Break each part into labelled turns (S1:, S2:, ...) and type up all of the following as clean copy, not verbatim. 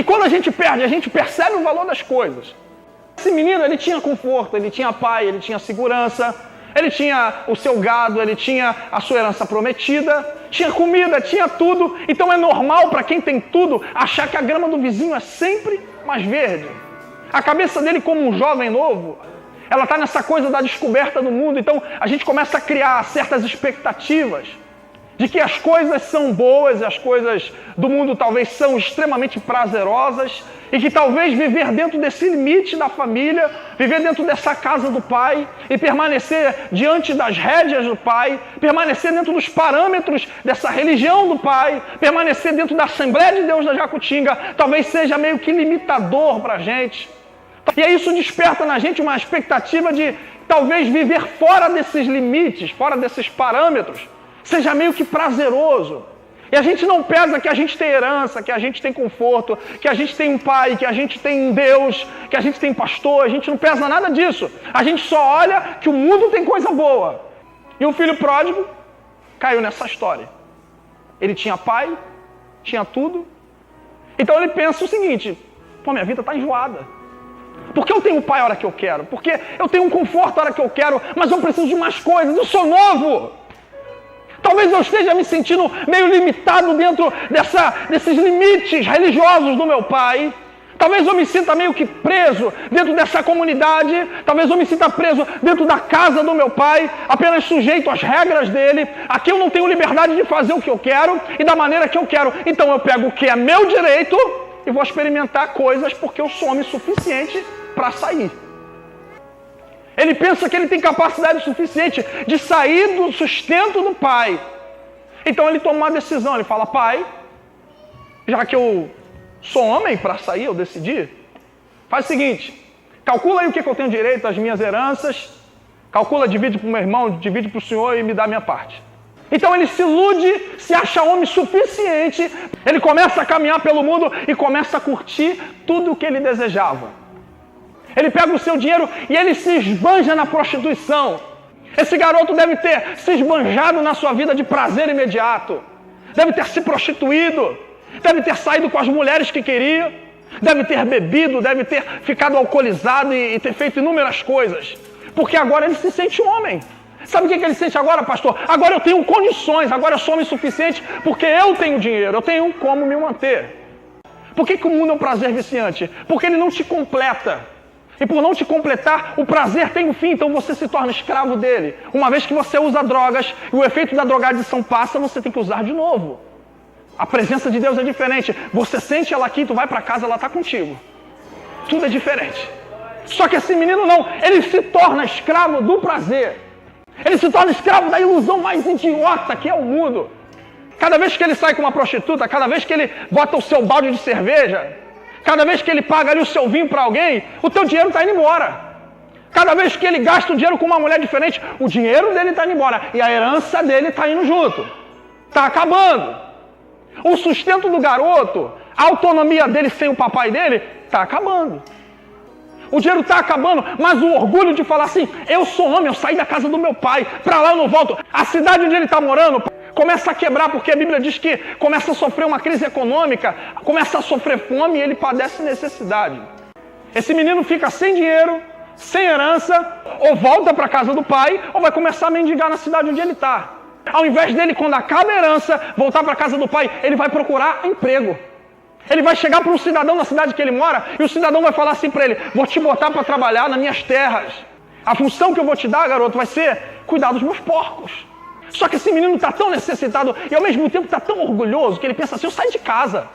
S1: E quando a gente perde, a gente percebe o valor das coisas. Esse menino, ele tinha conforto, ele tinha pai, ele tinha segurança, ele tinha o seu gado, ele tinha a sua herança prometida, tinha comida, tinha tudo. Então é normal para quem tem tudo achar que a grama do vizinho é sempre mais verde. A cabeça dele, como um jovem novo, ela está nessa coisa da descoberta do mundo. Então a gente começa a criar certas expectativas de que as coisas são boas, as coisas do mundo talvez são extremamente prazerosas, e que talvez viver dentro desse limite da família, viver dentro dessa casa do pai, e permanecer diante das rédeas do pai, permanecer dentro dos parâmetros dessa religião do pai, permanecer dentro da Assembleia de Deus da Jacutinga, talvez seja meio que limitador para a gente. E aí isso desperta na gente uma expectativa de talvez viver fora desses limites, fora desses parâmetros, seja meio que prazeroso. E a gente não pesa que a gente tem herança, que a gente tem conforto, que a gente tem um pai, que a gente tem um Deus, que a gente tem pastor, a gente não pesa nada disso. A gente só olha que o mundo tem coisa boa. E o filho pródigo caiu nessa história. Ele tinha pai, tinha tudo. Então ele pensa o seguinte: pô, minha vida está enjoada. Porque eu tenho pai a hora que eu quero, porque eu tenho um conforto a hora que eu quero, mas eu preciso de mais coisas, eu sou novo. Talvez eu esteja me sentindo meio limitado dentro desses limites religiosos do meu pai. Talvez eu me sinta meio que preso dentro dessa comunidade. Talvez eu me sinta preso dentro da casa do meu pai, apenas sujeito às regras dele. Aqui eu não tenho liberdade de fazer o que eu quero e da maneira que eu quero. Então eu pego o que é meu direito e vou experimentar coisas porque eu sou homem suficiente para sair. Ele pensa que ele tem capacidade suficiente de sair do sustento do pai. Então ele toma uma decisão, ele fala: pai, já que eu sou homem para sair, eu decidi, faz o seguinte, calcula aí o que eu tenho direito, as minhas heranças, calcula, divide para o meu irmão, divide para o senhor e me dá a minha parte. Então ele se ilude, se acha homem suficiente, ele começa a caminhar pelo mundo e começa a curtir tudo o que ele desejava. Ele pega o seu dinheiro e ele se esbanja na prostituição. Esse garoto deve ter se esbanjado na sua vida de prazer imediato. Deve ter se prostituído. Deve ter saído com as mulheres que queria. Deve ter bebido, deve ter ficado alcoolizado e ter feito inúmeras coisas. Porque agora ele se sente homem. Sabe o que ele sente agora, pastor? Agora eu tenho condições, agora eu sou homem suficiente porque eu tenho dinheiro, eu tenho como me manter. Por que o mundo é um prazer viciante? Porque ele não te completa. E por não te completar, o prazer tem um fim, então você se torna escravo dele. Uma vez que você usa drogas e o efeito da drogadição passa, você tem que usar de novo. A presença de Deus é diferente. Você sente ela aqui, tu vai para casa, ela está contigo. Tudo é diferente. Só que esse menino não, ele se torna escravo do prazer. Ele se torna escravo da ilusão mais idiota que é o mundo. Cada vez que ele sai com uma prostituta, cada vez que ele bota o seu balde de cerveja, cada vez que ele paga ali o seu vinho para alguém, o teu dinheiro está indo embora. Cada vez que ele gasta o dinheiro com uma mulher diferente, o dinheiro dele está indo embora. E a herança dele está indo junto. Está acabando. O sustento do garoto, a autonomia dele sem o papai dele, está acabando. O dinheiro está acabando, mas o orgulho de falar assim: eu sou homem, eu saí da casa do meu pai, para lá eu não volto. A cidade onde ele está morando começa a quebrar, porque a Bíblia diz que começa a sofrer uma crise econômica, começa a sofrer fome e ele padece necessidade. Esse menino fica sem dinheiro, sem herança, ou volta para a casa do pai, ou vai começar a mendigar na cidade onde ele está. Ao invés dele, quando acaba a herança, voltar para a casa do pai, ele vai procurar emprego. Ele vai chegar para um cidadão na cidade que ele mora, e o cidadão vai falar assim para ele: vou te botar para trabalhar nas minhas terras. A função que eu vou te dar, garoto, vai ser cuidar dos meus porcos. Só que esse menino está tão necessitado e ao mesmo tempo está tão orgulhoso que ele pensa assim: eu saio de casa,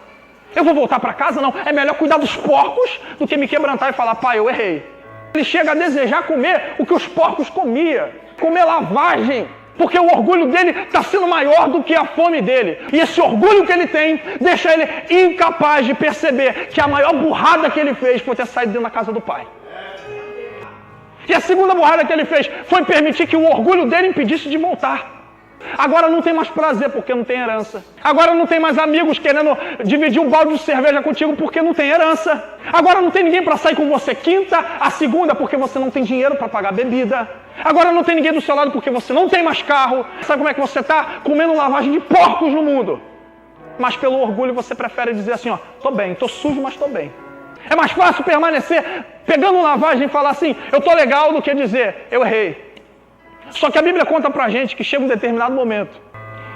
S1: eu vou voltar para casa? Não, é melhor cuidar dos porcos do que me quebrantar e falar: pai, eu errei. Ele chega a desejar comer o que os porcos comiam, comer lavagem, porque o orgulho dele está sendo maior do que a fome dele. E esse orgulho que ele tem deixa ele incapaz de perceber que a maior burrada que ele fez foi ter saído dentro da casa do pai. E a segunda burrada que ele fez foi permitir que o orgulho dele impedisse de voltar. Agora não tem mais prazer porque não tem herança. Agora não tem mais amigos querendo dividir um balde de cerveja contigo porque não tem herança. Agora não tem ninguém para sair com você quinta a segunda porque você não tem dinheiro para pagar bebida. Agora não tem ninguém do seu lado porque você não tem mais carro. Sabe como é que você está? Comendo lavagem de porcos no mundo. mas pelo orgulho você prefere dizer assim, ó, tô bem, tô sujo, mas tô bem. É mais fácil permanecer pegando lavagem e falar assim, eu tô legal, do que dizer, eu errei. Só que a Bíblia conta pra gente que chega um determinado momento,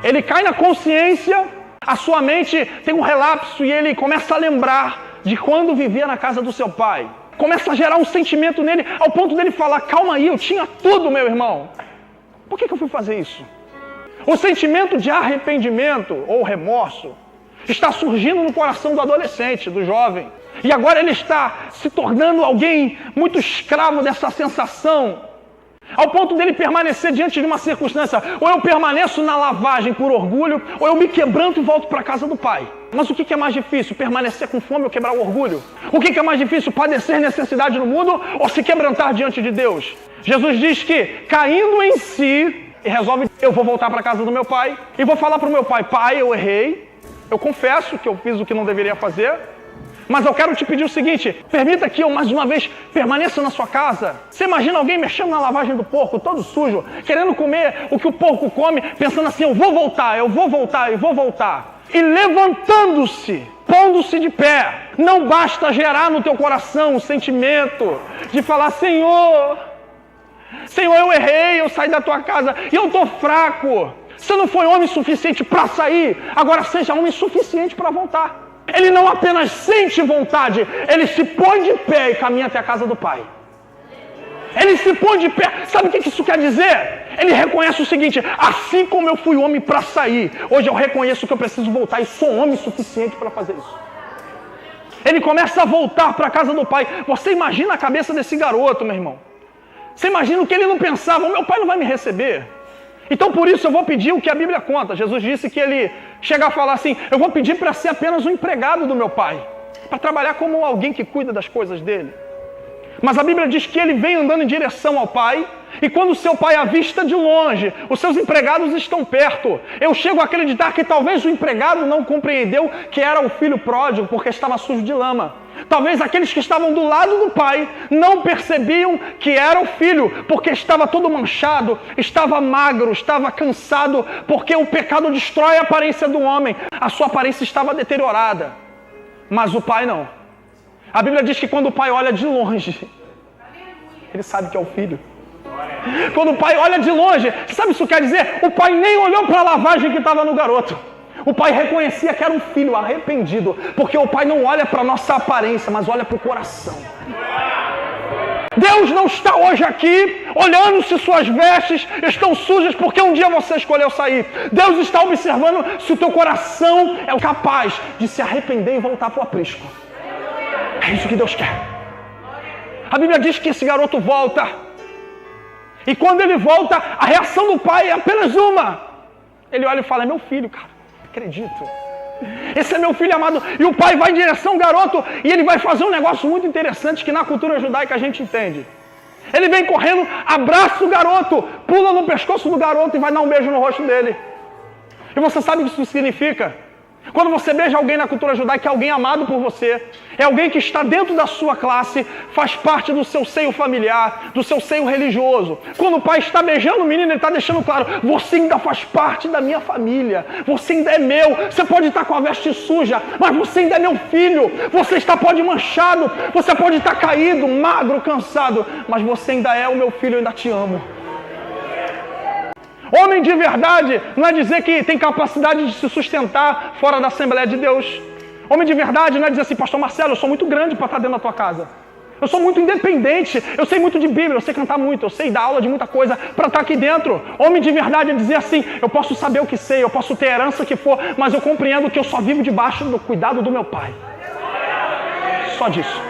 S1: ele cai na consciência, a sua mente tem um relapso e ele começa a lembrar de quando vivia na casa do seu pai. Começa a gerar um sentimento nele, ao ponto dele falar, calma aí, eu tinha tudo, meu irmão. Por que eu fui fazer isso? O sentimento de arrependimento ou remorso está surgindo no coração do adolescente, do jovem. E agora ele está se tornando alguém muito escravo dessa sensação, ao ponto dele permanecer diante de uma circunstância. Ou eu permaneço na lavagem por orgulho, ou eu me quebranto e volto para a casa do pai. Mas o que é mais difícil? Permanecer com fome ou quebrar o orgulho? O que é mais difícil? Padecer necessidade no mundo ou se quebrantar diante de Deus? Jesus diz que, caindo em si, resolve, eu vou voltar para a casa do meu pai e vou falar para o meu pai, pai, eu errei, eu confesso que eu fiz o que não deveria fazer, mas eu quero te pedir o seguinte, permita que eu mais uma vez permaneça na sua casa. Você imagina alguém mexendo na lavagem do porco, todo sujo, querendo comer o que o porco come, pensando assim, eu vou voltar, eu vou voltar, eu vou voltar. E levantando-se, pondo-se de pé, não basta gerar no teu coração o sentimento de falar, Senhor, eu errei, eu saí da tua casa e eu estou fraco. Você não foi homem suficiente para sair, agora seja homem suficiente para voltar. Ele não apenas sente vontade, ele se põe de pé e caminha até a casa do pai. Ele se põe de pé. Sabe o que isso quer dizer? Ele reconhece o seguinte, assim como eu fui homem para sair, hoje eu reconheço que eu preciso voltar e sou homem suficiente para fazer isso. Ele começa a voltar para a casa do pai. Você imagina a cabeça desse garoto, meu irmão. Você imagina o que ele não pensava, o meu pai não vai me receber. Então por isso eu vou pedir o que a Bíblia conta. Jesus disse que ele chega a falar assim, eu vou pedir para ser apenas um empregado do meu pai, para trabalhar como alguém que cuida das coisas dele. Mas a Bíblia diz que ele vem andando em direção ao pai, e quando o seu pai avista de longe, os seus empregados estão perto. Eu chego a acreditar que talvez o empregado não compreendeu que era o filho pródigo, porque estava sujo de lama. Talvez aqueles que estavam do lado do pai não percebiam que era o filho, porque estava todo manchado, estava magro, estava cansado, porque o pecado destrói a aparência do homem. A sua aparência estava deteriorada, mas o pai não. A Bíblia diz que quando o pai olha de longe, ele sabe que é o filho. Quando o pai olha de longe, sabe o que isso quer dizer? O pai nem olhou para a lavagem que estava no garoto. O pai reconhecia que era um filho arrependido, porque o pai não olha para a nossa aparência, mas olha para o coração. Deus não está hoje aqui olhando se suas vestes estão sujas porque um dia você escolheu sair. Deus está observando se o teu coração é capaz de se arrepender e voltar para o aprisco. É isso que Deus quer. A Bíblia diz que esse garoto volta. E quando ele volta, a reação do pai é apenas uma. Ele olha e fala, é meu filho, cara. Acredito. Esse é meu filho amado. E o pai vai em direção ao garoto e ele vai fazer um negócio muito interessante que na cultura judaica a gente entende. Ele vem correndo, abraça o garoto, pula no pescoço do garoto e vai dar um beijo no rosto dele. E você sabe o que isso significa? Quando você beija alguém na cultura judaica, é alguém amado por você, é alguém que está dentro da sua classe, faz parte do seu seio familiar, do seu seio religioso. Quando o pai está beijando o menino, ele está deixando claro, você ainda faz parte da minha família, você ainda é meu. Você pode estar com a veste suja, mas você ainda é meu filho. Você pode ir manchado, você pode estar caído, magro, cansado, mas você ainda é o meu filho, eu ainda te amo. Homem de verdade não é dizer que tem capacidade de se sustentar fora da Assembleia de Deus. Homem de verdade não é dizer assim, pastor Marcelo, eu sou muito grande para estar dentro da tua casa. Eu sou muito independente, eu sei muito de Bíblia, eu sei cantar muito, eu sei dar aula de muita coisa para estar aqui dentro. Homem de verdade é dizer assim, eu posso saber o que sei, eu posso ter a herança que for, mas eu compreendo que eu só vivo debaixo do cuidado do meu pai. Só disso.